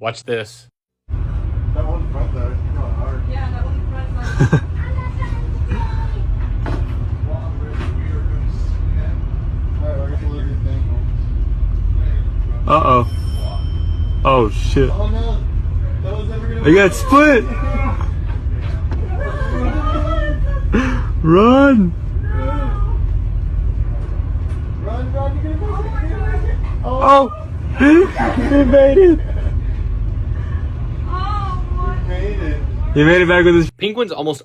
Watch this. That one front though, it's going hard. Yeah, that one front. Alright, I guess we'll do the thing. Uh-oh. Oh, shit. Oh no. That was never gonna You got split! Run! Run, run, you're gonna make it. Oh! He made it! Oh, what? Made it. He made it back with his Penguins almost